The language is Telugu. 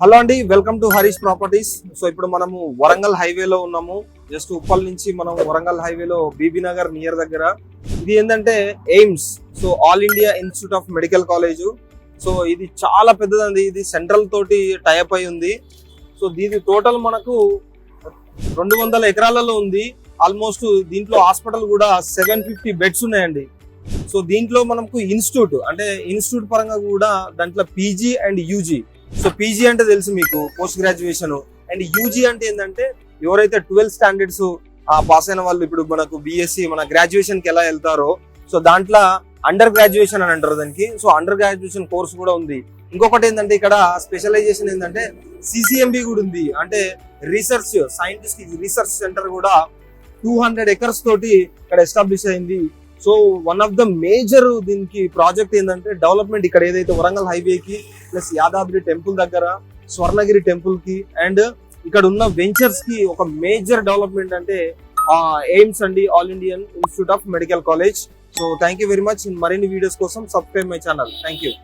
హలో అండి, welcome to Harish properties. So ఇప్పుడు మనము వరంగల్ హైవేలో ఉన్నాము. జస్ట్ ఉప్పల్ నుంచి మనం వరంగల్ హైవేలో బీబీ నగర్ నియర్ దగ్గర. ఇది ఏంటంటే AIIMS, so all India institute of medical college. So ఇది చాలా పెద్దదండి. ఇది సెంట్రల్ తోటి టైప్ అయి ఉంది. సో దీని టోటల్ మనకు 200 ఎకరాలలో ఉంది. ఆల్మోస్ట్ దీంట్లో హాస్పిటల్ కూడా 750 బెడ్స్ ఉన్నాయండి. సో దీంట్లో మనకు ఇన్స్టిట్యూట్ పరంగా కూడా దాంట్లో PG and UG. So PG అంటే తెలుసు మీకు, పోస్ట్ గ్రాడ్యుయేషన్. అండ్ యూజీ అంటే ఏంటంటే ఎవరైతే 12th స్టాండర్డ్స్ పాస్ అయిన వాళ్ళు ఇప్పుడు మనకు బీఎస్సీ మన గ్రాడ్యుయేషన్ కి ఎలా వెళ్తారో, సో దాంట్లో అండర్ గ్రాడ్యుయేషన్ అని అంటారు దానికి. సో అండర్ గ్రాడ్యుయేషన్ కోర్స్ కూడా ఉంది. ఇంకొకటి ఏంటంటే ఇక్కడ స్పెషలైజేషన్ ఏంటంటే సిసిఎంబి కూడా ఉంది. అంటే రీసెర్చ్ సైంటిస్ట్ రీసెర్చ్ సెంటర్ కూడా 200 ఎకర్స్ తోటి ఇక్కడ ఎస్టాబ్లిష్ అయింది. So one of the major దీనికి ప్రాజెక్ట్ ఏంటంటే డెవలప్మెంట్ ఇక్కడ ఏదైతే వరంగల్ హైవే కి ప్లస్ యాదాద్రి టెంపుల్ దగ్గర స్వర్ణగిరి టెంపుల్ కి అండ్ ఇక్కడ ఉన్న వెంచర్స్ కి ఒక మేజర్ డెవలప్మెంట్ అంటే ఎయిమ్స్ అండి, all Indian institute of medical college. So thank you very much. మరిన్ని వీడియోస్ కోసం subscribe my channel. Thank you.